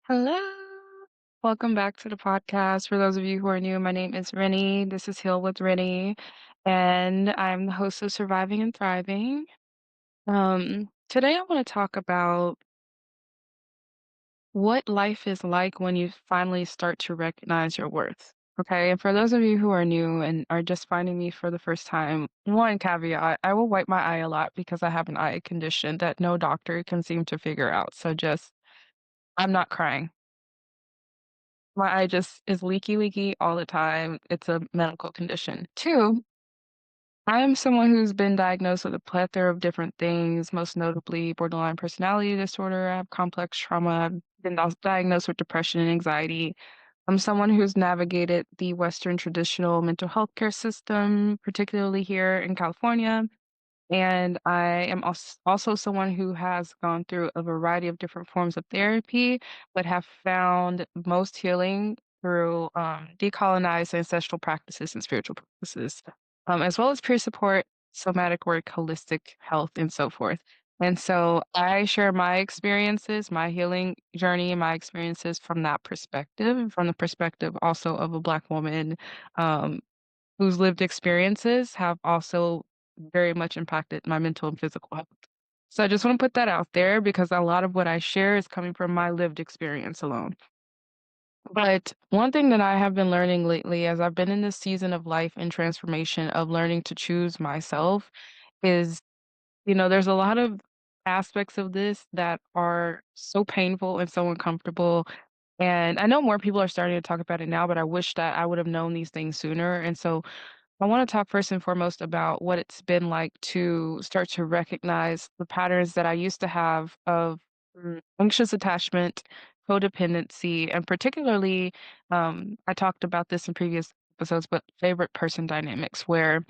Hello. Welcome back to the podcast. For those of you who are new, my name is Rennie. This is Heal with Rennie, and I'm the host of Surviving and Thriving. Today I want to talk about what life is like when you finally start to recognize your worth. Okay, and for those of you who are new and are just finding me for the first time, one caveat, I will wipe my eye a lot because I have an eye condition that no doctor can seem to figure out. So just, I'm not crying. My eye just is leaky all the time. It's a medical condition. 2, I am someone who's been diagnosed with a plethora of different things, most notably borderline personality disorder. I have complex trauma. I've been diagnosed with depression and anxiety. I'm someone who's navigated the Western traditional mental health care system, particularly here in California. And I am also someone who has gone through a variety of different forms of therapy, but have found most healing through decolonized ancestral practices and spiritual practices, as well as peer support, somatic work, holistic health, and so forth. And so I share my experiences, my healing journey, and my experiences from that perspective, from the perspective also of a Black woman um, whose lived experiences have also very much impacted my mental and physical health. So I just want to put that out there because a lot of what I share is coming from my lived experience alone. But one thing that I have been learning lately as I've been in this season of life and transformation of learning to choose myself is, there's a lot of aspects of this that are so painful and so uncomfortable. And I know more people are starting to talk about it now, but I wish that I would have known these things sooner. And so I want to talk first and foremost about what it's been like to start to recognize the patterns that I used to have of anxious attachment, codependency, and particularly, I talked about this in previous episodes, but favorite person dynamics, where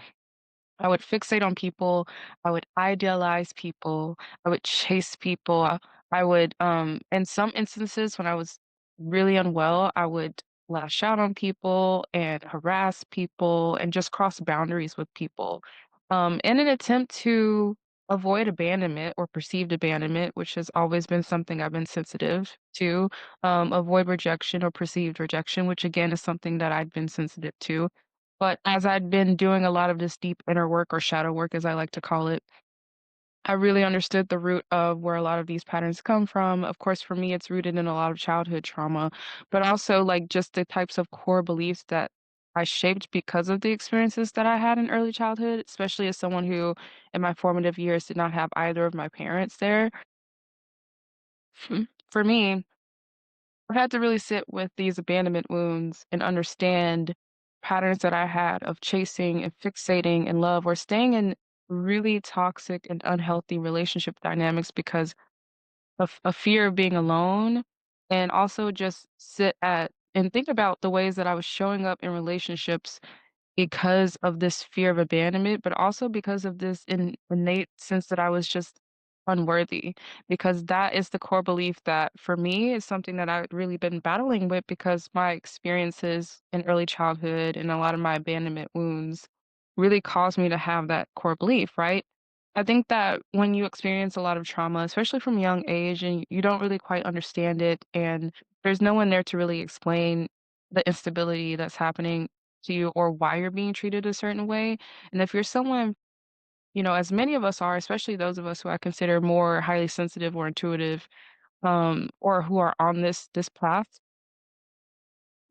I would fixate on people, I would idealize people, I would chase people, I would, in some instances, when I was really unwell, I would lash out on people and harass people and just cross boundaries with people, in an attempt to avoid abandonment or perceived abandonment, which has always been something I've been sensitive to, avoid rejection or perceived rejection, which again is something that I've been sensitive to. But as I'd been doing a lot of this deep inner work or shadow work, as I like to call it, I really understood the root of where a lot of these patterns come from. Of course, for me, it's rooted in a lot of childhood trauma, but also like just the types of core beliefs that I shaped because of the experiences that I had in early childhood, especially as someone who in my formative years did not have either of my parents there. For me, I've had to really sit with these abandonment wounds and understand patterns that I had of chasing and fixating in love or staying in really toxic and unhealthy relationship dynamics because of a fear of being alone, and also just sit at and think about the ways that I was showing up in relationships because of this fear of abandonment, but also because of this innate sense that I was just unworthy. Because that is the core belief that for me is something that I've really been battling with because my experiences in early childhood and a lot of my abandonment wounds really caused me to have that core belief, right? I think that when you experience a lot of trauma, especially from a young age, and you don't really quite understand it, and there's no one there to really explain the instability that's happening to you or why you're being treated a certain way. And if you're someone, as many of us are, especially those of us who I consider more highly sensitive or intuitive, or who are on this path,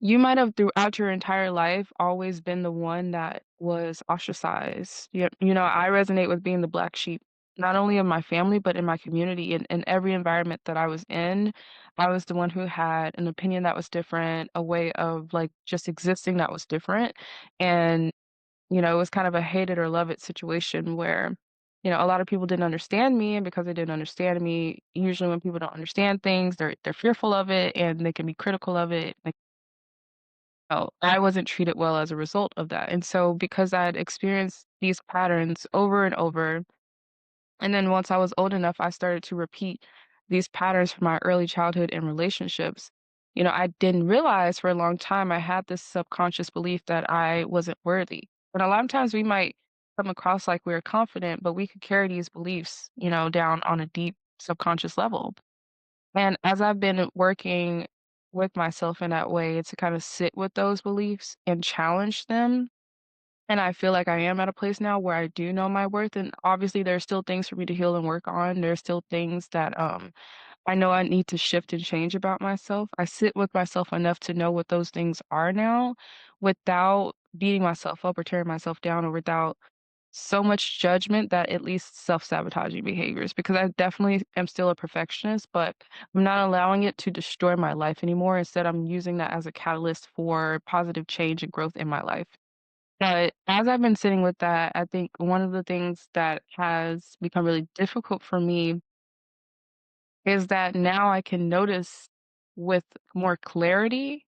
you might have throughout your entire life always been the one that was ostracized. I resonate with being the black sheep, not only of my family, but in my community. In every environment that I was in, I was the one who had an opinion that was different, a way of like just existing that was different. And, it was kind of a hate it or love it situation where, a lot of people didn't understand me. And because they didn't understand me, usually when people don't understand things, they're fearful of it and they can be critical of it. I wasn't treated well as a result of that, and so because I'd experienced these patterns over and over, and then once I was old enough, I started to repeat these patterns from my early childhood and relationships. I didn't realize for a long time I had this subconscious belief that I wasn't worthy. And a lot of times we might come across like we're confident, but we could carry these beliefs, down on a deep subconscious level. And as I've been working with myself in that way to kind of sit with those beliefs and challenge them. And I feel like I am at a place now where I do know my worth. And obviously, there's still things for me to heal and work on. There's still things that I know I need to shift and change about myself. I sit with myself enough to know what those things are now without beating myself up or tearing myself down or without so much judgment that it leads to self-sabotaging behaviors because I definitely am still a perfectionist, but I'm not allowing it to destroy my life anymore. Instead, I'm using that as a catalyst for positive change and growth in my life. But as I've been sitting with that, I think one of the things that has become really difficult for me is that now I can notice with more clarity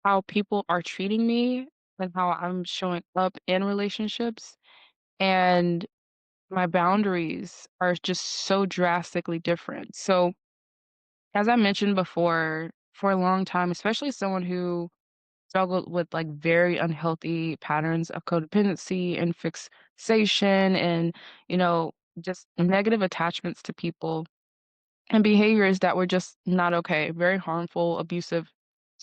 how people are treating me and how I'm showing up in relationships. And my boundaries are just so drastically different. So, as I mentioned before, for a long time, especially someone who struggled with like very unhealthy patterns of codependency and fixation and, you know, just negative attachments to people and behaviors that were just not okay, very harmful, abusive,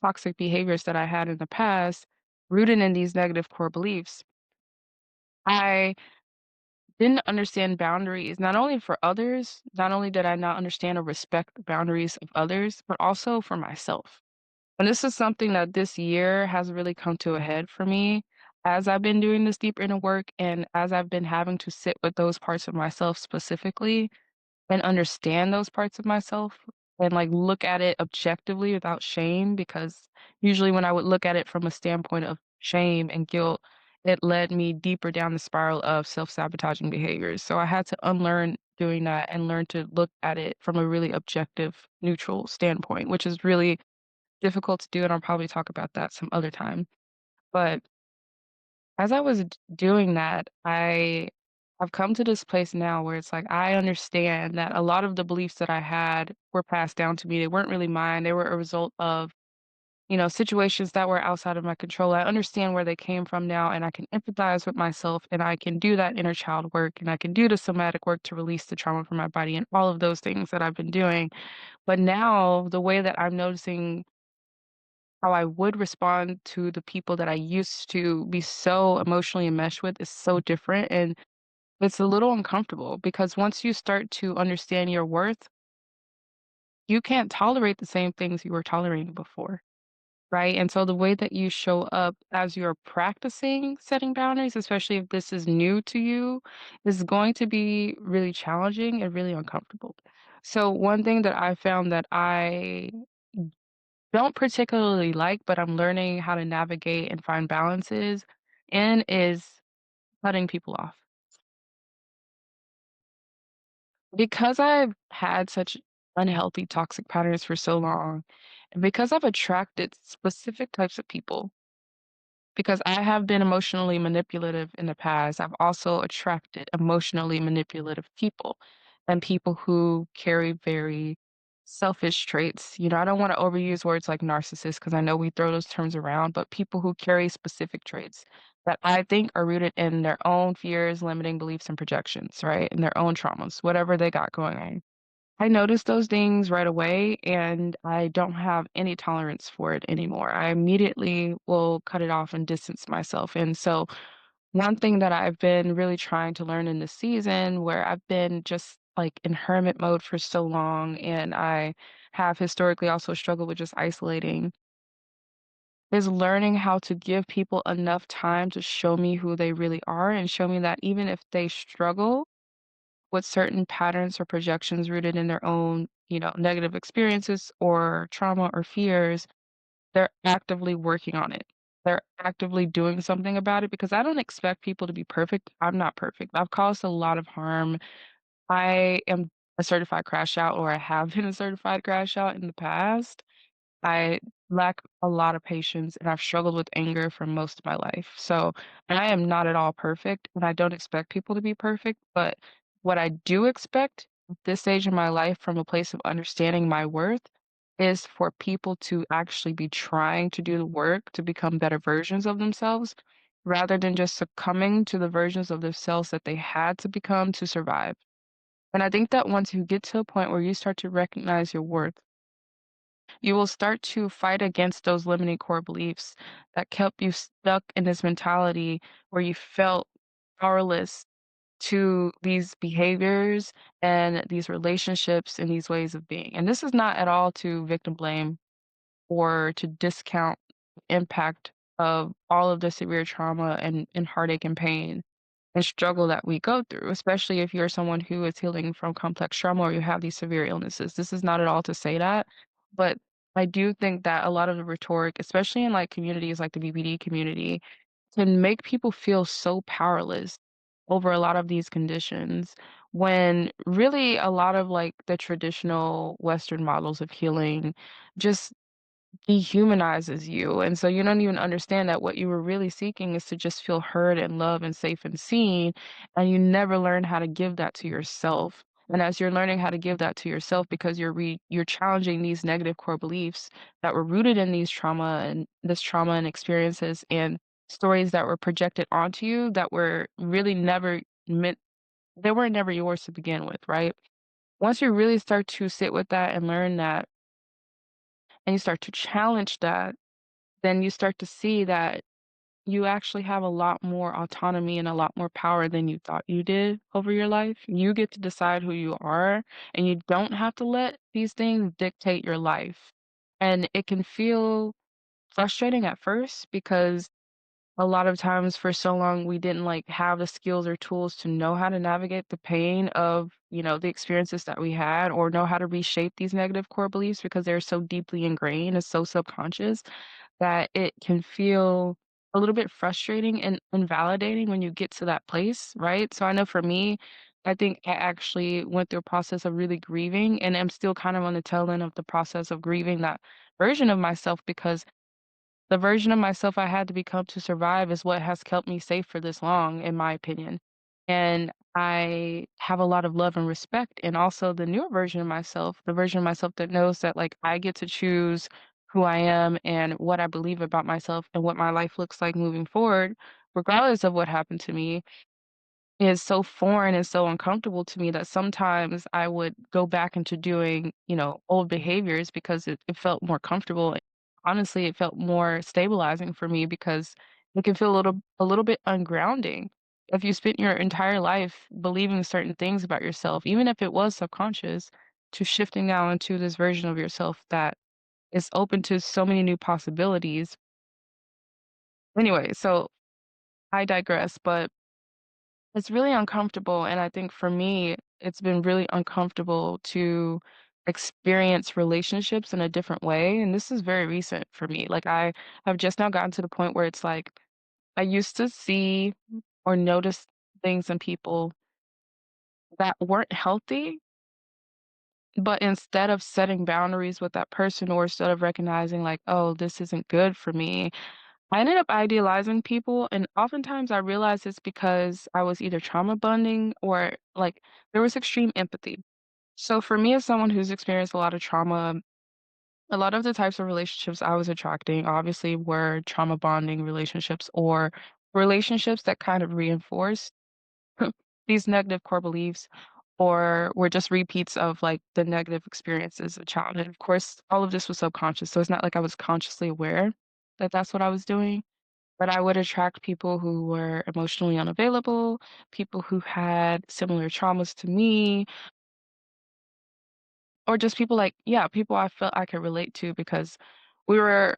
toxic behaviors that I had in the past, rooted in these negative core beliefs. I didn't understand boundaries, not only for others, not only did I not understand or respect the boundaries of others, but also for myself. And this is something that this year has really come to a head for me as I've been doing this deep inner work and as I've been having to sit with those parts of myself specifically and understand those parts of myself and like look at it objectively without shame because usually when I would look at it from a standpoint of shame and guilt, it led me deeper down the spiral of self-sabotaging behaviors. So I had to unlearn doing that and learn to look at it from a really objective, neutral standpoint, which is really difficult to do. And I'll probably talk about that some other time. But as I was doing that, I've come to this place now where it's like I understand that a lot of the beliefs that I had were passed down to me. They weren't really mine. They were a result of, you know, situations that were outside of my control. I understand where they came from now and I can empathize with myself and I can do that inner child work and I can do the somatic work to release the trauma from my body and all of those things that I've been doing. But now the way that I'm noticing how I would respond to the people that I used to be so emotionally enmeshed with is so different. And it's a little uncomfortable because once you start to understand your worth, you can't tolerate the same things you were tolerating before. Right. And so the way that you show up as you're practicing setting boundaries, especially if this is new to you, is going to be really challenging and really uncomfortable. So, one thing that I found that I don't particularly like, but I'm learning how to navigate and find balances in is cutting people off. Because I've had such unhealthy, toxic patterns for so long, and because I've attracted specific types of people, because I have been emotionally manipulative in the past, I've also attracted emotionally manipulative people and people who carry very selfish traits. You know, I don't want to overuse words like narcissist because I know we throw those terms around, but people who carry specific traits that I think are rooted in their own fears, limiting beliefs, and projections, right? And their own traumas, whatever they got going on. I noticed those things right away, and I don't have any tolerance for it anymore. I immediately will cut it off and distance myself. And so, one thing that I've been really trying to learn in this season, where I've been just like in hermit mode for so long, and I have historically also struggled with just isolating, is learning how to give people enough time to show me who they really are and show me that even if they struggle, with certain patterns or projections rooted in their own, you know, negative experiences or trauma or fears, they're actively working on it. They're actively doing something about it because I don't expect people to be perfect. I'm not perfect. I've caused a lot of harm. I am a certified crash out, or I have been a certified crash out in the past. I lack a lot of patience and I've struggled with anger for most of my life. So I am not at all perfect and I don't expect people to be perfect. But what I do expect at this stage in my life from a place of understanding my worth is for people to actually be trying to do the work to become better versions of themselves rather than just succumbing to the versions of themselves that they had to become to survive. And I think that once you get to a point where you start to recognize your worth, you will start to fight against those limiting core beliefs that kept you stuck in this mentality where you felt powerless to these behaviors and these relationships and these ways of being. And this is not at all to victim blame or to discount the impact of all of the severe trauma and heartache and pain and struggle that we go through, especially if you're someone who is healing from complex trauma or you have these severe illnesses. This is not at all to say that, but I do think that a lot of the rhetoric, especially in like communities like the BBD community, can make people feel so powerless over a lot of these conditions when really a lot of like the traditional Western models of healing just dehumanizes you, and so you don't even understand that what you were really seeking is to just feel heard and loved and safe and seen, and you never learn how to give that to yourself. And as you're learning how to give that to yourself because you're challenging these negative core beliefs that were rooted in these trauma and experiences and stories that were projected onto you that were really never meant they were never yours to begin with, right? Once you really start to sit with that and learn that and you start to challenge that, then you start to see that you actually have a lot more autonomy and a lot more power than you thought you did over your life. You get to decide who you are, and you don't have to let these things dictate your life. And it can feel frustrating at first because a lot of times for so long we didn't like have the skills or tools to know how to navigate the pain of, the experiences that we had or know how to reshape these negative core beliefs because they're so deeply ingrained and so subconscious that it can feel a little bit frustrating and invalidating when you get to that place, right? So I know for me, I think I actually went through a process of really grieving and I'm still kind of on the tail end of the process of grieving that version of myself because the version of myself I had to become to survive is what has kept me safe for this long, in my opinion. And I have a lot of love and respect. And also the newer version of myself, the version of myself that knows that like I get to choose who I am and what I believe about myself and what my life looks like moving forward, regardless of what happened to me, is so foreign and so uncomfortable to me that sometimes I would go back into doing, old behaviors because it felt more comfortable. Honestly, it felt more stabilizing for me because it can feel a little bit ungrounding. If you spent your entire life believing certain things about yourself, even if it was subconscious, to shifting now into this version of yourself that is open to so many new possibilities. Anyway, so I digress, but it's really uncomfortable, and I think for me, it's been really uncomfortable to experience relationships in a different way, and this is very recent for me. Like, I have just now gotten to the point where it's like, I used to see or notice things in people that weren't healthy, but instead of setting boundaries with that person or instead of recognizing like, "Oh, this isn't good for me," I ended up idealizing people, and oftentimes I realized it's because I was either trauma bonding or like there was extreme empathy. So for me, as someone who's experienced a lot of trauma, a lot of the types of relationships I was attracting obviously were trauma bonding relationships or relationships that kind of reinforce these negative core beliefs or were just repeats of like the negative experiences of childhood. Of course, all of this was subconscious, so it's not like I was consciously aware that that's what I was doing. But I would attract people who were emotionally unavailable, people who had similar traumas to me, or just people like, yeah, people I felt I could relate to because we were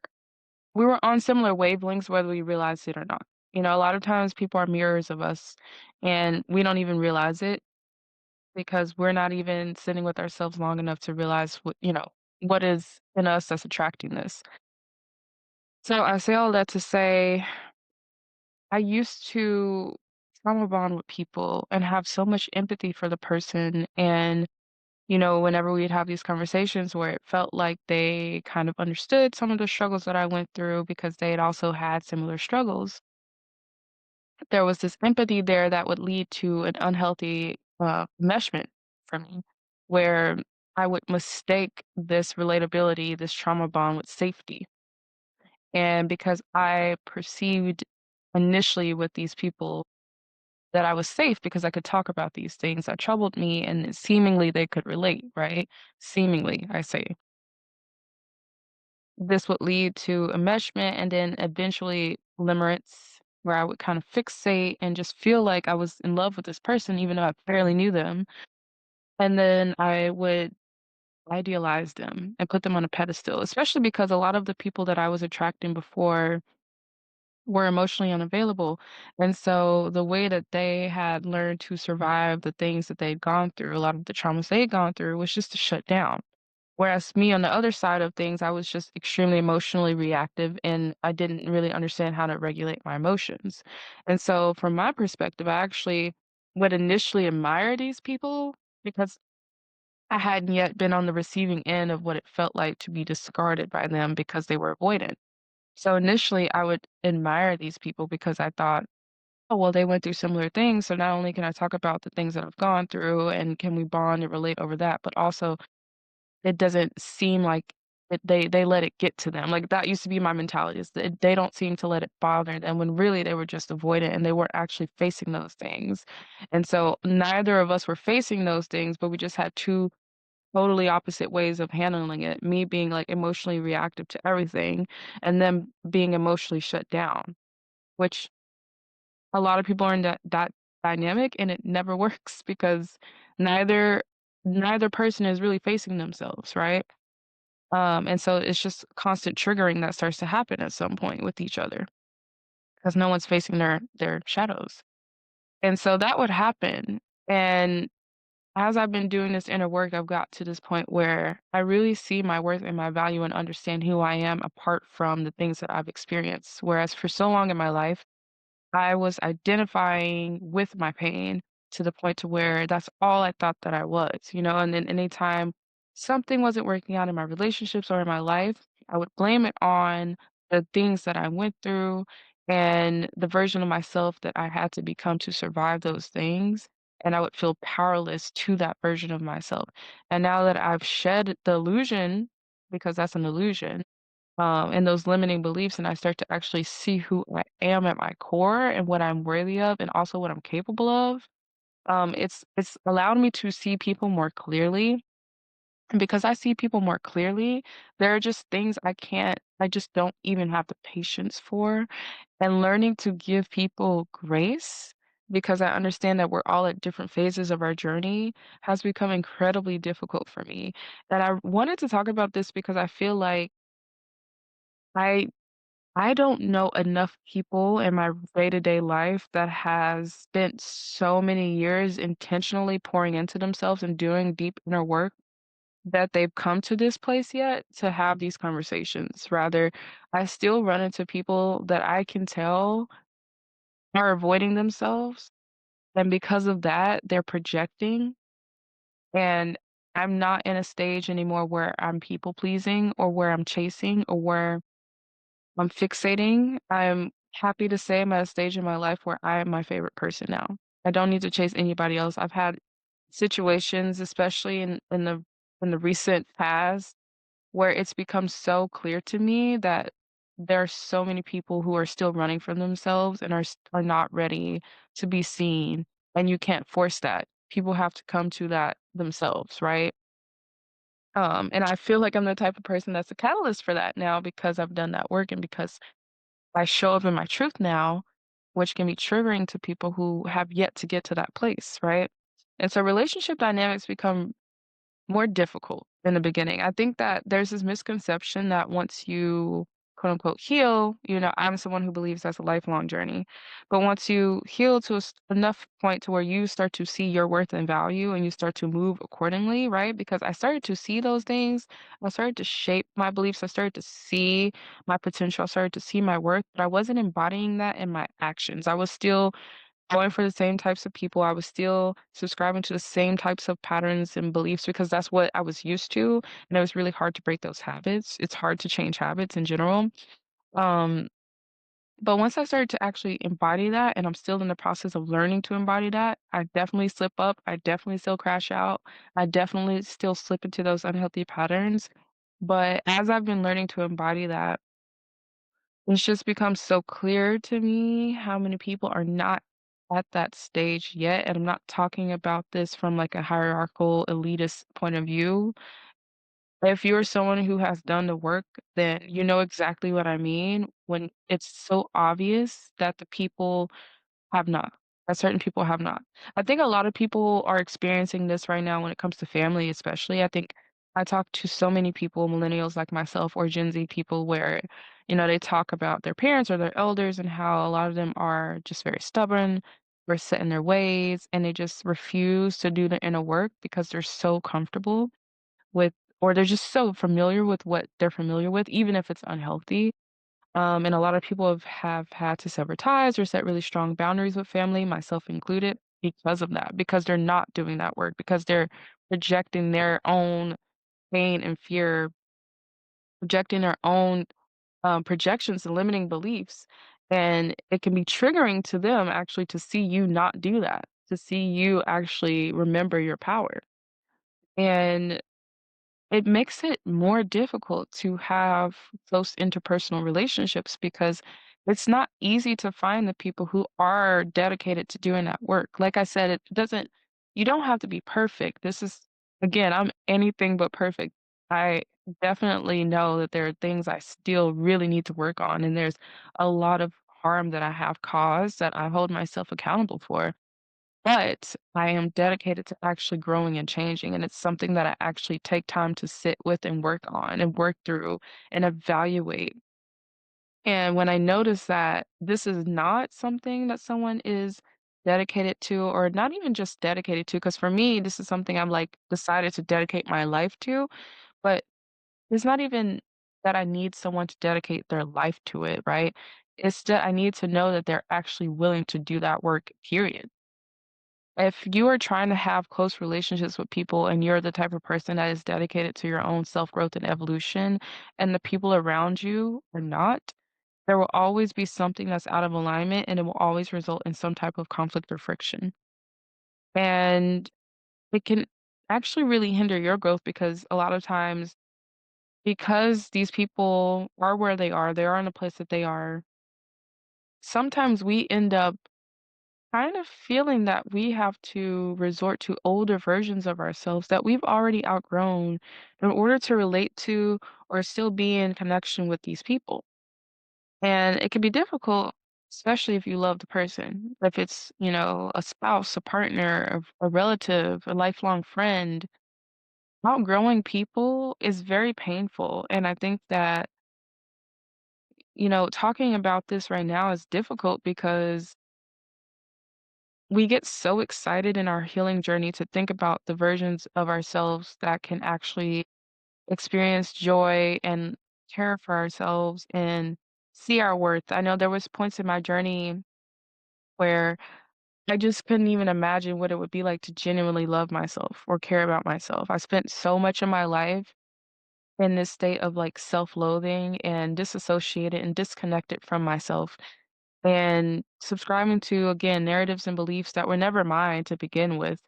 we were on similar wavelengths whether we realized it or not. A lot of times people are mirrors of us and we don't even realize it because we're not even sitting with ourselves long enough to realize what is in us that's attracting this. So I say all that to say I used to trauma bond with people and have so much empathy for the person. And, whenever we'd have these conversations where it felt like they kind of understood some of the struggles that I went through because they had also had similar struggles, there was this empathy there that would lead to an unhealthy meshment for me, where I would mistake this relatability, this trauma bond with safety. And because I perceived initially with these people that I was safe because I could talk about these things that troubled me and seemingly they could relate, right? Seemingly, I say. this would lead to enmeshment and then eventually limerence, where I would kind of fixate and just feel like I was in love with this person, even though I barely knew them. And then I would idealize them and put them on a pedestal, especially because a lot of the people that I was attracting before were emotionally unavailable. And so the way that they had learned to survive the things that they'd gone through, a lot of the traumas they'd gone through, was just to shut down. Whereas me on the other side of things, I was just extremely emotionally reactive and I didn't really understand how to regulate my emotions. And so from my perspective, I actually would initially admire these people because I hadn't yet been on the receiving end of what it felt like to be discarded by them because they were avoidant. So initially, I would admire these people because I thought, oh, well, they went through similar things. So not only can I talk about the things that I've gone through and can we bond and relate over that, but also it doesn't seem like they let it get to them. Like that used to be my mentality is that they don't seem to let it bother them when really they were just avoidant and they weren't actually facing those things. And so neither of us were facing those things, but we just had two totally opposite ways of handling it. Me being like emotionally reactive to everything and them being emotionally shut down, which a lot of people are in that dynamic and it never works because neither neither person is really facing themselves, right? And so it's just constant triggering that starts to happen at some point with each other because no one's facing their shadows. And so that would happen. And as I've been doing this inner work, I've got to this point where I really see my worth and my value and understand who I am apart from the things that I've experienced. Whereas for so long in my life, I was identifying with my pain to the point to where that's all I thought that I was, and then anytime something wasn't working out in my relationships or in my life, I would blame it on the things that I went through and the version of myself that I had to become to survive those things. And I would feel powerless to that version of myself. And now that I've shed the illusion, because that's an illusion, and those limiting beliefs, and I start to actually see who I am at my core and what I'm worthy of, and also what I'm capable of. It's allowed me to see people more clearly, and because I see people more clearly, there are just things I just don't even have the patience for, and learning to give people grace because I understand that we're all at different phases of our journey has become incredibly difficult for me. And I wanted to talk about this because I feel like I I don't know enough people in my day-to-day life that has spent so many years intentionally pouring into themselves and doing deep inner work that they've come to this place yet to have these conversations. Rather, I still run into people that I can tell are avoiding themselves, and because of that, they're projecting, and I'm not in a stage anymore where I'm people pleasing or where I'm chasing or where I'm fixating. I'm happy to say I'm at a stage in my life where I am my favorite person now. I don't need to chase anybody else. I've had situations, especially in the recent past, where it's become so clear to me that there are so many people who are still running from themselves and are not ready to be seen, and you can't force that. People have to come to that themselves, right? And I feel like I'm the type of person that's a catalyst for that now because I've done that work and because I show up in my truth now, which can be triggering to people who have yet to get to that place, right? And so relationship dynamics become more difficult in the beginning. I think that there's this misconception that once you quote unquote heal, I'm someone who believes that's a lifelong journey. But once you heal to enough point to where you start to see your worth and value and you start to move accordingly, right? Because I started to see those things, I started to shape my beliefs, I started to see my potential, I started to see my worth, but I wasn't embodying that in my actions. I was still going for the same types of people. I was still subscribing to the same types of patterns and beliefs because that's what I was used to, and it was really hard to break those habits. It's hard to change habits in general. Um, but once I started to actually embody that, and I'm still in the process of learning to embody that, I definitely slip up. I definitely still crash out. I definitely still slip into those unhealthy patterns. But as I've been learning to embody that, it's just become so clear to me how many people are not at that stage yet, and I'm not talking about this from, like, a hierarchical, elitist point of view. If you're someone who has done the work, then you know exactly what I mean when it's so obvious that the people have not, that certain people have not. I think a lot of people are experiencing this right now when it comes to family, especially. I think I talk to so many people, millennials like myself or Gen Z people, where, they talk about their parents or their elders and how a lot of them are just very stubborn or set in their ways and they just refuse to do the inner work because they're so comfortable with, or they're just so familiar with what they're familiar with, even if it's unhealthy. And a lot of people have had to sever ties or set really strong boundaries with family, myself included, because of that, because they're not doing that work, because they're projecting their own pain and fear, projecting their own projections and limiting beliefs. And it can be triggering to them actually to see you not do that, to see you actually remember your power. And it makes it more difficult to have close interpersonal relationships because it's not easy to find the people who are dedicated to doing that work. Like I said, it doesn't, you don't have to be perfect. This is, again, I'm anything but perfect. I definitely know that there are things I still really need to work on, and there's a lot of harm that I have caused that I hold myself accountable for. But I am dedicated to actually growing and changing, and it's something that I actually take time to sit with and work on and work through and evaluate. And when I notice that this is not something that someone is dedicated to, or not even just dedicated to, because for me, this is something I'm like decided to dedicate my life to, but it's not even that I need someone to dedicate their life to it, right? It's that I need to know that they're actually willing to do that work, period. If you are trying to have close relationships with people and you're the type of person that is dedicated to your own self-growth and evolution, and the people around you are not, there will always be something that's out of alignment and it will always result in some type of conflict or friction. And it can actually really hinder your growth because a lot of times, because these people are where they are in the place that they are, sometimes we end up kind of feeling that we have to resort to older versions of ourselves that we've already outgrown in order to relate to or still be in connection with these people. And it can be difficult, especially if you love the person. If it's, a spouse, a partner, a relative, a lifelong friend, outgrowing people is very painful. And I think that, talking about this right now is difficult because we get so excited in our healing journey to think about the versions of ourselves that can actually experience joy and care for ourselves and see our worth. I know there was points in my journey where I just couldn't even imagine what it would be like to genuinely love myself or care about myself. I spent so much of my life in this state of like self-loathing and disassociated and disconnected from myself and subscribing to, again, narratives and beliefs that were never mine to begin with.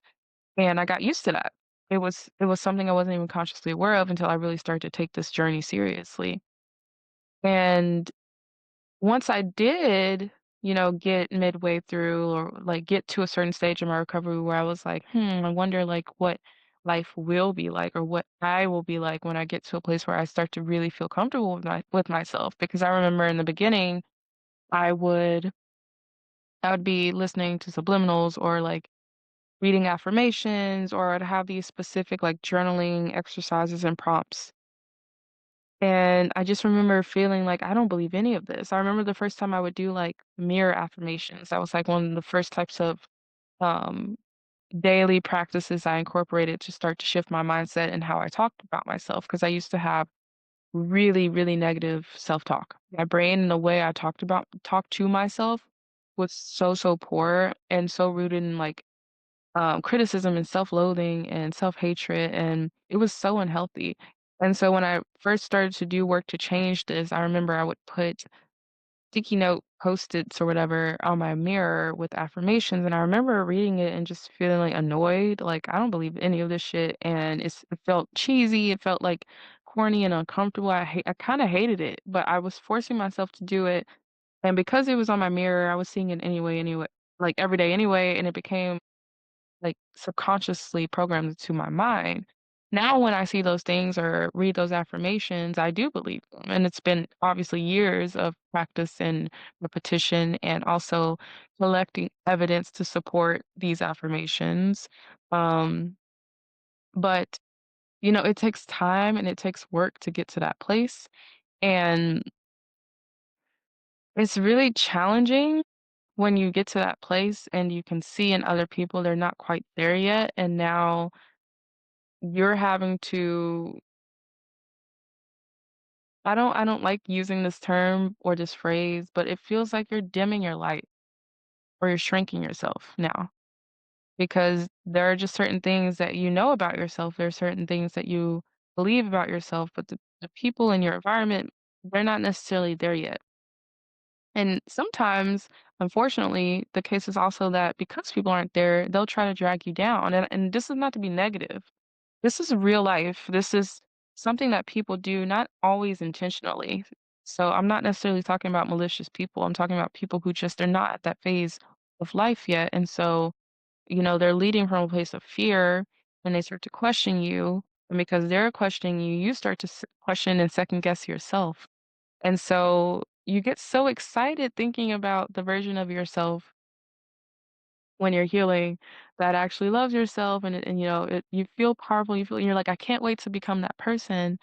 And I got used to that. It was something I wasn't even consciously aware of until I really started to take this journey seriously. And once I did, get midway through or like get to a certain stage in my recovery where I was like, I wonder like what life will be like or what I will be like when I get to a place where I start to really feel comfortable with myself. Because I remember in the beginning, I would I would be listening to subliminals or like reading affirmations, or I'd have these specific like journaling exercises and prompts. And I just remember feeling like I don't believe any of this. I remember the first time I would do like mirror affirmations. That was like one of the first types of um, daily practices I incorporated to start to shift my mindset and how I talked about myself. Because I used to have really, really negative self-talk. My brain and the way I talked to myself was so, so poor and so rooted in like criticism and self-loathing and self-hatred, and it was so unhealthy. And so when I first started to do work to change this, I remember I would put sticky note post-its or whatever on my mirror with affirmations, and I remember reading it and just feeling annoyed, like I don't believe any of this shit, and it felt cheesy, it felt like corny and uncomfortable. I kind of hated it, but I was forcing myself to do it, and because it was on my mirror, I was seeing it anyway, like every day anyway, and it became like subconsciously programmed into my mind. Now when I see those things or read those affirmations, I do believe them, and it's been obviously years of practice and repetition and also collecting evidence to support these affirmations. Um, but, it takes time and it takes work to get to that place, and it's really challenging when you get to that place and you can see in other people they're not quite there yet, and now you're having to I don't like using this term or this phrase, but it feels like you're dimming your light or you're shrinking yourself now because there are just certain things that you know about yourself. There are certain things that you believe about yourself, but the people in your environment, they're not necessarily there yet. And sometimes, unfortunately, the case is also that because people aren't there, they'll try to drag you down. And this is not to be negative. This is real life. This is something that people do not always intentionally. So I'm not necessarily talking about malicious people. I'm talking about people who just are not at that phase of life yet. And so, they're leading from a place of fear and they start to question you. And because they're questioning you, you start to question and second guess yourself. And so you get so excited thinking about the version of yourself when you're healing that actually loves yourself and you feel powerful, you're like, I can't wait to become that person.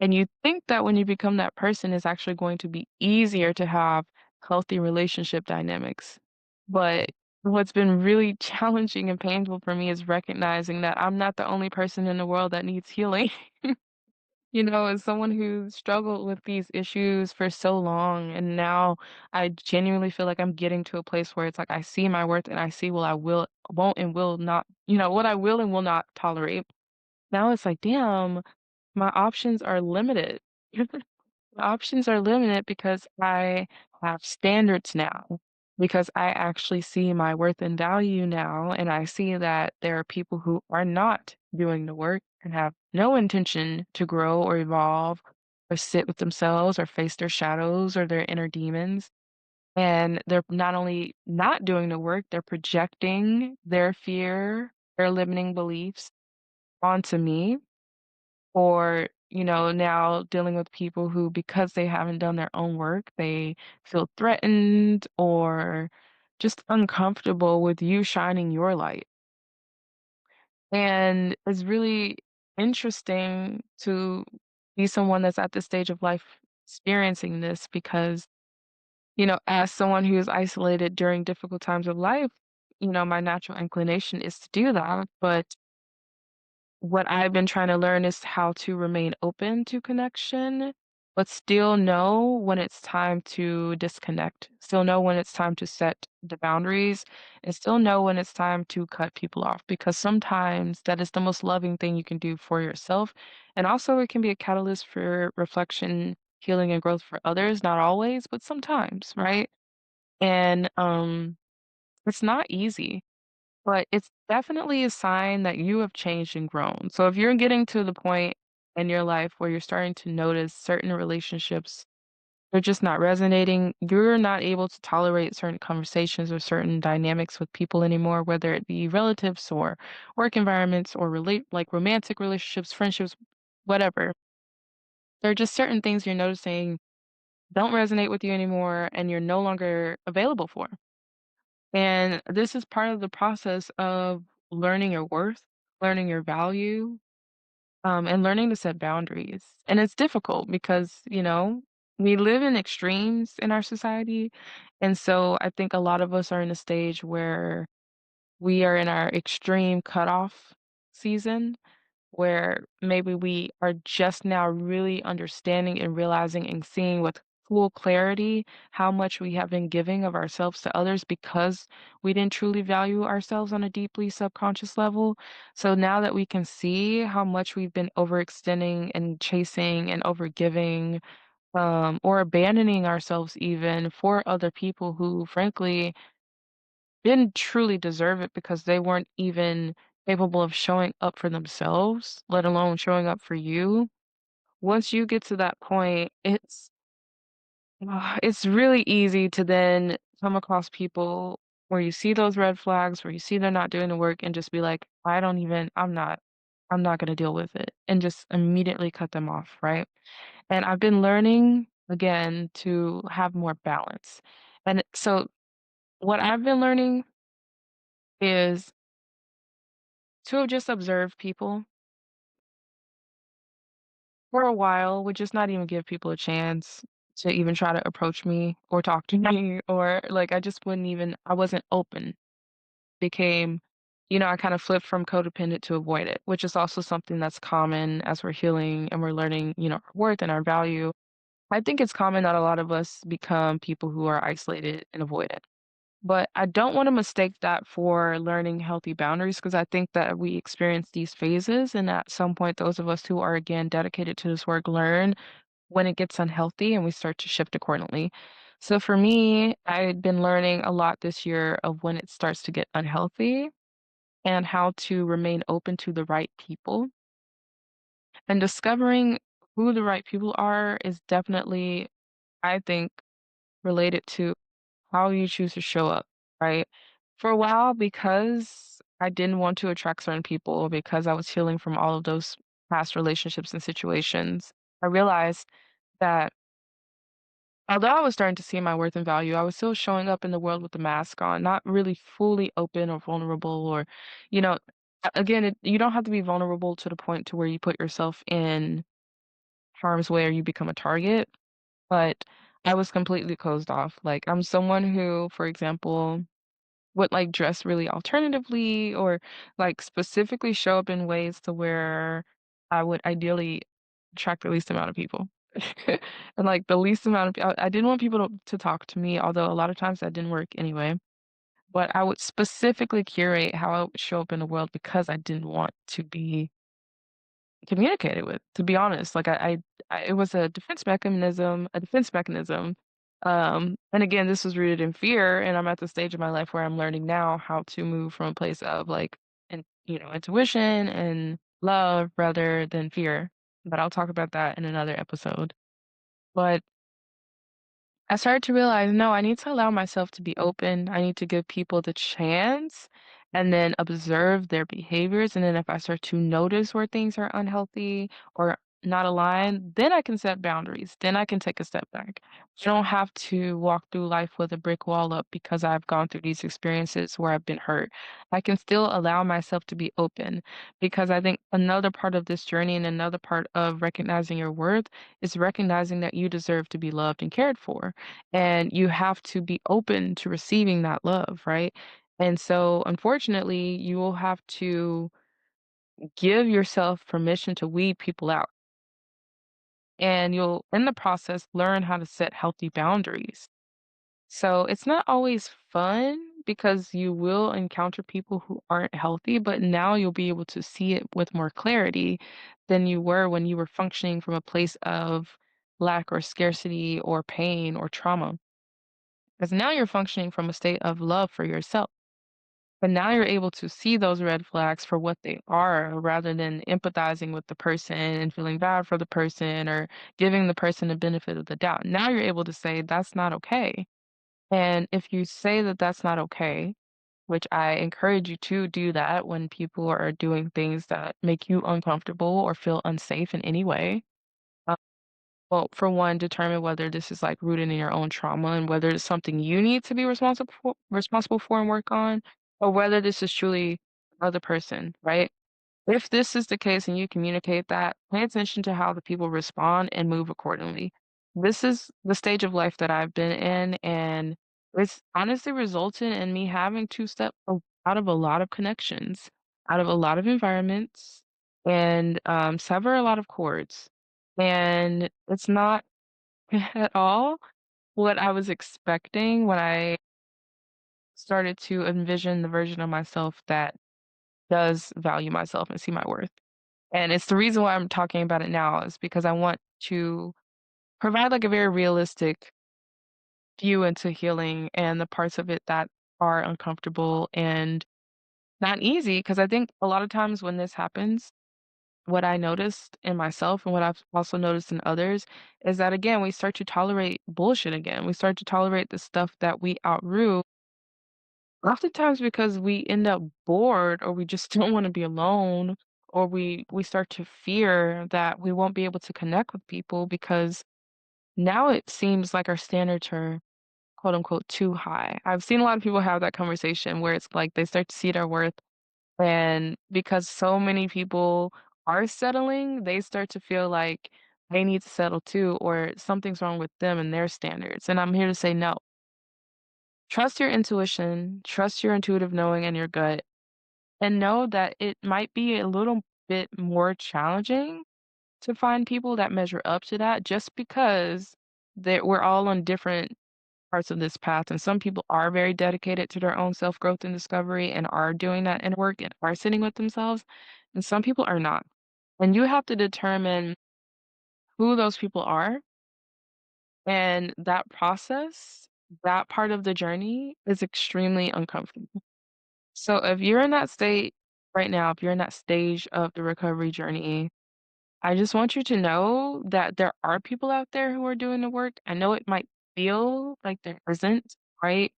And you think that when you become that person, it's actually going to be easier to have healthy relationship dynamics. But what's been really challenging and painful for me is recognizing that I'm not the only person in the world that needs healing. As someone who struggled with these issues for so long, and now I genuinely feel like I'm getting to a place where it's like I see my worth and I see what I won't and will not, what I will and will not tolerate. Now it's like, damn, my options are limited. My options are limited because I have standards now, because I actually see my worth and value now, and I see that there are people who are not doing the work and have no intention to grow or evolve or sit with themselves or face their shadows or their inner demons. And they're not only not doing the work, they're projecting their fear, their limiting beliefs onto me or, now dealing with people who, because they haven't done their own work, they feel threatened or just uncomfortable with you shining your light. And it's really interesting to be someone that's at this stage of life experiencing this because, as someone who is isolated during difficult times of life, my natural inclination is to do that. But what I've been trying to learn is how to remain open to connection, but still know when it's time to disconnect, still know when it's time to set the boundaries, and still know when it's time to cut people off because sometimes that is the most loving thing you can do for yourself. And also, it can be a catalyst for reflection, healing, and growth for others. Not always, but sometimes, right? And it's not easy. But it's definitely a sign that you have changed and grown. So if you're getting to the point in your life where you're starting to notice certain relationships, they're just not resonating, you're not able to tolerate certain conversations or certain dynamics with people anymore, whether it be relatives or work environments or like romantic relationships, friendships, whatever. There are just certain things you're noticing don't resonate with you anymore and you're no longer available for. And this is part of the process of learning your worth, learning your value, and learning to set boundaries. And it's difficult because, we live in extremes in our society. And so I think a lot of us are in a stage where we are in our extreme cutoff season where maybe we are just now really understanding and realizing and seeing with full clarity how much we have been giving of ourselves to others because we didn't truly value ourselves on a deeply subconscious level. So now that we can see how much we've been overextending and chasing and overgiving, or abandoning ourselves even for other people who, frankly, didn't truly deserve it because they weren't even capable of showing up for themselves, let alone showing up for you. Once you get to that point, it's really easy to then come across people where you see those red flags, where you see they're not doing the work and just be like, I'm not. I'm not gonna deal with it, and just immediately cut them off, right? And I've been learning again to have more balance. And so what I've been learning is to just observe people for a while, would just not even give people a chance to even try to approach me or talk to me, or like I just wouldn't even, I wasn't open. Became, I kind of flipped from codependent to avoid it, which is also something that's common as we're healing and we're learning, our worth and our value. I think it's common that a lot of us become people who are isolated and avoidant. But I don't want to mistake that for learning healthy boundaries because I think that we experience these phases. And at some point, those of us who are, again, dedicated to this work learn when it gets unhealthy and we start to shift accordingly. So for me, I've been learning a lot this year of when it starts to get unhealthy and how to remain open to the right people. And discovering who the right people are is definitely, I think, related to how you choose to show up, right? For a while, because I didn't want to attract certain people, because I was healing from all of those past relationships and situations, I realized that although I was starting to see my worth and value, I was still showing up in the world with the mask on, not really fully open or vulnerable or, you know, again, you don't have to be vulnerable to the point to where you put yourself in harm's way or you become a target, but I was completely closed off. Like, I'm someone who, for example, would like dress really alternatively or like specifically show up in ways to where I would ideally attract the least amount of people. And like the least amount of I didn't want people to talk to me, although a lot of times that didn't work anyway. But I would specifically curate how I would show up in the world because I didn't want to be communicated with, to be honest. Like I it was a defense mechanism. And again, this was rooted in fear, and I'm at the stage of my life where I'm learning now how to move from a place of like, intuition and love rather than fear. But I'll talk about that in another episode. But I started to realize, no, I need to allow myself to be open. I need to give people the chance and then observe their behaviors. And then if I start to notice where things are unhealthy or not aligned, then I can set boundaries. Then I can take a step back. I don't have to walk through life with a brick wall up because I've gone through these experiences where I've been hurt. I can still allow myself to be open because I think another part of this journey and another part of recognizing your worth is recognizing that you deserve to be loved and cared for. And you have to be open to receiving that love, right? And so, unfortunately, you will have to give yourself permission to weed people out. And you'll, in the process, learn how to set healthy boundaries. So, it's not always fun because you will encounter people who aren't healthy, but now you'll be able to see it with more clarity than you were when you were functioning from a place of lack or scarcity or pain or trauma. Because now you're functioning from a state of love for yourself. But now you're able to see those red flags for what they are rather than empathizing with the person and feeling bad for the person or giving the person the benefit of the doubt. Now you're able to say, that's not okay. And if you say that that's not okay, which I encourage you to do that when people are doing things that make you uncomfortable or feel unsafe in any way, well, for one, determine whether this is like rooted in your own trauma and whether it's something you need to be responsible for and work on, or whether this is truly another person, right? If this is the case and you communicate that, pay attention to how the people respond and move accordingly. This is the stage of life that I've been in, and it's honestly resulted in me having to out of a lot of connections, out of a lot of environments, and sever a lot of cords. And it's not at all what I was expecting when I started to envision the version of myself that does value myself and see my worth. And it's the reason why I'm talking about it now is because I want to provide like a very realistic view into healing and the parts of it that are uncomfortable and not easy. Because I think a lot of times when this happens, what I noticed in myself and what I've also noticed in others is that again, we start to tolerate bullshit again. We start to tolerate the stuff that we outgrew, oftentimes because we end up bored or we just don't want to be alone or we start to fear that we won't be able to connect with people because now it seems like our standards are quote unquote too high. I've seen a lot of people have that conversation where it's like they start to see their worth, and because so many people are settling, they start to feel like they need to settle too, or something's wrong with them and their standards. And I'm here to say no. Trust your intuition, trust your intuitive knowing and your gut, and know that it might be a little bit more challenging to find people that measure up to that just because we're all on different parts of this path. And some people are very dedicated to their own self growth and discovery and are doing that inner work and are sitting with themselves. And some people are not. And you have to determine who those people are. And that process, that part of the journey is extremely uncomfortable. So if you're in that state right now, if you're in that stage of the recovery journey, I just want you to know that there are people out there who are doing the work. I know it might feel like there isn't, right?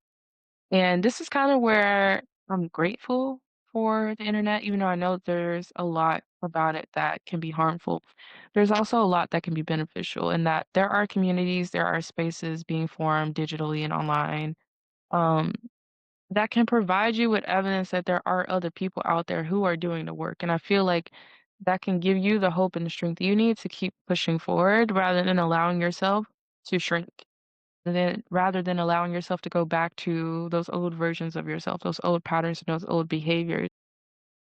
And this is kind of where I'm grateful for the internet, even though I know there's a lot about it that can be harmful. There's also a lot that can be beneficial in that there are communities, there are spaces being formed digitally and online. Um, that can provide you with evidence that there are other people out there who are doing the work. And I feel like that can give you the hope and the strength you need to keep pushing forward rather than allowing yourself to shrink. Rather than allowing yourself to go back to those old versions of yourself, those old patterns and those old behaviors,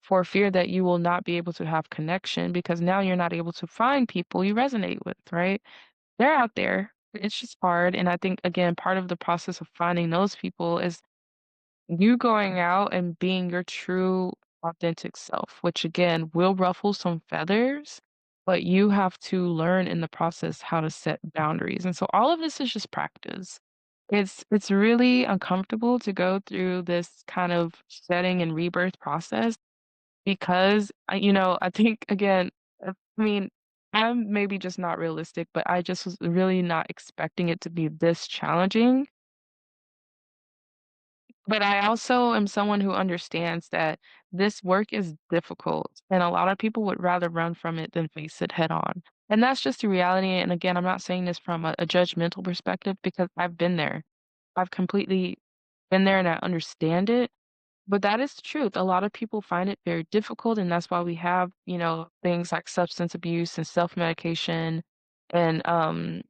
for fear that you will not be able to have connection because now you're not able to find people you resonate with, right? They're out there. It's just hard. And I think, again, part of the process of finding those people is you going out and being your true authentic self, which again will ruffle some feathers, but you have to learn in the process how to set boundaries. And so all of this is just practice. It's really uncomfortable to go through this kind of setting and rebirth process because I think again, I mean, I'm maybe just not realistic, but I just was really not expecting it to be this challenging. But I also am someone who understands that this work is difficult, and a lot of people would rather run from it than face it head on. And that's just the reality. And again, I'm not saying this from a judgmental perspective because I've been there. I've completely been there and I understand it. But that is the truth. A lot of people find it very difficult, and that's why we have, things like substance abuse and self-medication and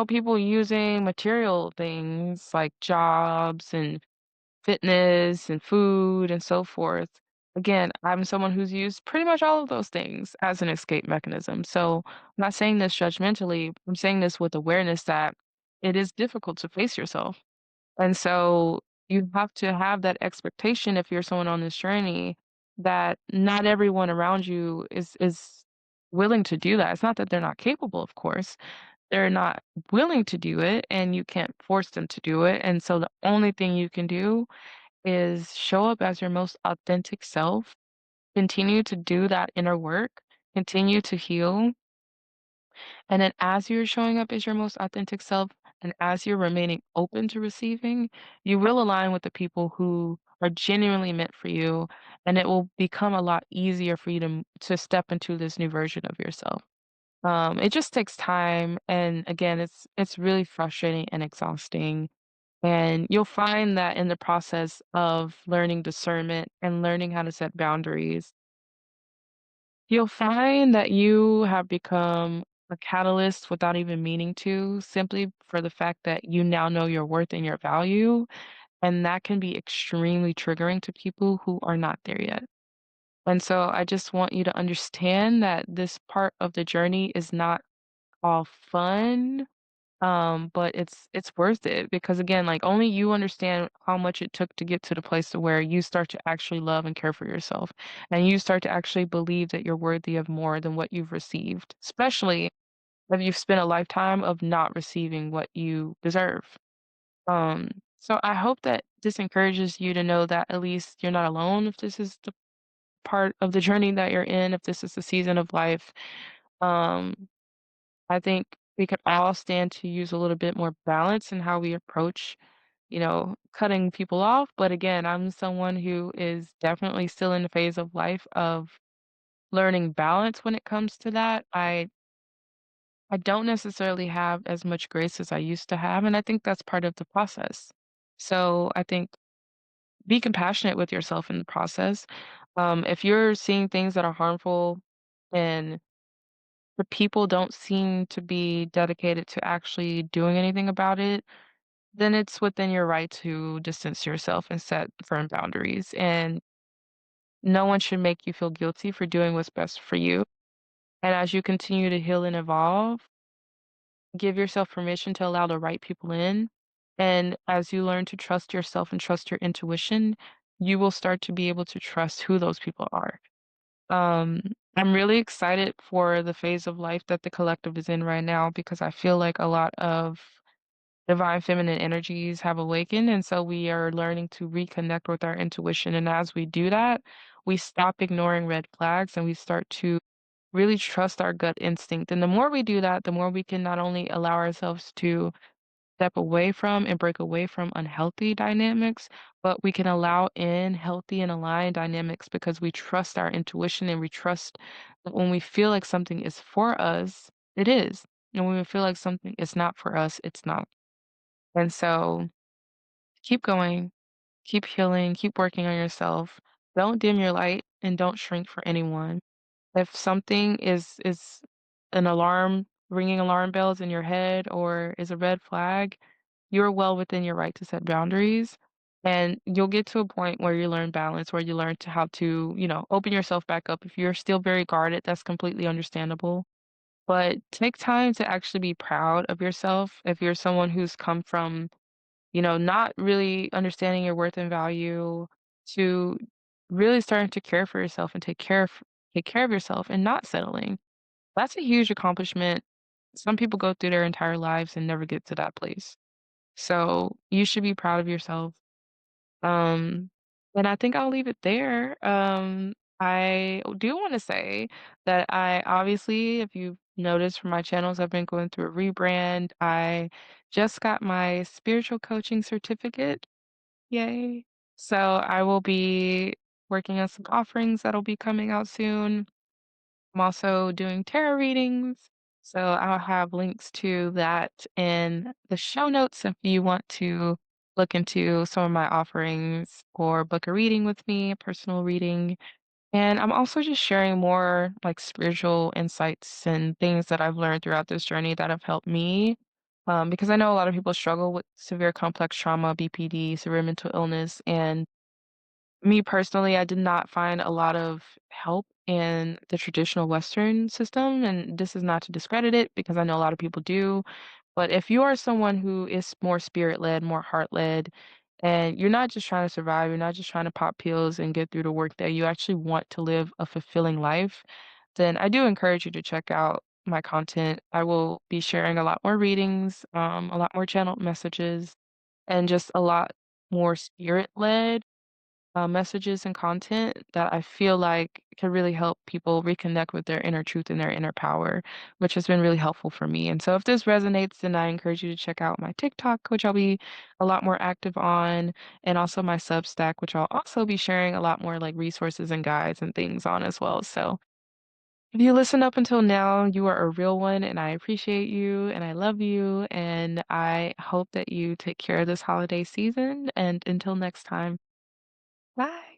people using material things like jobs and fitness and food and so forth. Again, I'm someone who's used pretty much all of those things as an escape mechanism. So I'm not saying this judgmentally. I'm saying this with awareness that it is difficult to face yourself. And so you have to have that expectation if you're someone on this journey that not everyone around you is willing to do that. It's not that they're not capable, of course. They're not willing to do it and you can't force them to do it. And so the only thing you can do is show up as your most authentic self, continue to do that inner work, continue to heal. And then as you're showing up as your most authentic self and as you're remaining open to receiving, you will align with the people who are genuinely meant for you. And it will become a lot easier for you to step into this new version of yourself. It just takes time. And again, it's really frustrating and exhausting. And you'll find that in the process of learning discernment and learning how to set boundaries, you'll find that you have become a catalyst without even meaning to, simply for the fact that you now know your worth and your value. And that can be extremely triggering to people who are not there yet. And so I just want you to understand that this part of the journey is not all fun. But it's worth it because again, like only you understand how much it took to get to the place to where you start to actually love and care for yourself. And you start to actually believe that you're worthy of more than what you've received, especially if you've spent a lifetime of not receiving what you deserve. So I hope that this encourages you to know that at least you're not alone if this is the part of the journey that you're in, if this is the season of life. Um, I think we could all stand to use a little bit more balance in how we approach, cutting people off. But again, I'm someone who is definitely still in the phase of life of learning balance when it comes to that. I don't necessarily have as much grace as I used to have, and I think that's part of the process. So I think be compassionate with yourself in the process. If you're seeing things that are harmful and the people don't seem to be dedicated to actually doing anything about it, then it's within your right to distance yourself and set firm boundaries. And no one should make you feel guilty for doing what's best for you. And as you continue to heal and evolve, give yourself permission to allow the right people in. And as you learn to trust yourself and trust your intuition, you will start to be able to trust who those people are. Um, I'm really excited for the phase of life that the collective is in right now because I feel like a lot of divine feminine energies have awakened. And so we are learning to reconnect with our intuition. And as we do that, we stop ignoring red flags and we start to really trust our gut instinct. And the more we do that, the more we can not only allow ourselves to step away from and break away from unhealthy dynamics, but we can allow in healthy and aligned dynamics because we trust our intuition and we trust that when we feel like something is for us, it is. And when we feel like something is not for us, it's not. And so keep going, keep healing, keep working on yourself. Don't dim your light and don't shrink for anyone. If something is an alarm ringing alarm bells in your head or is a red flag, you're well within your right to set boundaries. And you'll get to a point where you learn balance, where you learn to how to, open yourself back up. If you're still very guarded, that's completely understandable. But take time to actually be proud of yourself. If you're someone who's come from not really understanding your worth and value to really starting to care for yourself and take care of yourself and not settling. That's a huge accomplishment. Some people go through their entire lives and never get to that place. So you should be proud of yourself. Um, and I think I'll leave it there. I do want to say that I obviously, if you've noticed from my channels, I've been going through a rebrand. I just got my spiritual coaching certificate. Yay. So I will be working on some offerings that'll be coming out soon. I'm also doing tarot readings. So I'll have links to that in the show notes if you want to look into some of my offerings or book a reading with me, a personal reading. And I'm also just sharing more like spiritual insights and things that I've learned throughout this journey that have helped me. Because I know a lot of people struggle with severe complex trauma, BPD, severe mental illness, and me personally, I did not find a lot of help in the traditional Western system, and this is not to discredit it because I know a lot of people do. But if you are someone who is more spirit-led, more heart-led, and you're not just trying to survive, you're not just trying to pop pills and get through the workday, you actually want to live a fulfilling life, then I do encourage you to check out my content. I will be sharing a lot more readings, a lot more channeled messages, and just a lot more spirit-led messages and content that I feel like can really help people reconnect with their inner truth and their inner power, which has been really helpful for me. And so if this resonates, then I encourage you to check out my TikTok, which I'll be a lot more active on, and also my Substack, which I'll also be sharing a lot more like resources and guides and things on as well. So if you listen up until now, you are a real one, and I appreciate you and I love you. And I hope that you take care of this holiday season. And until next time, bye.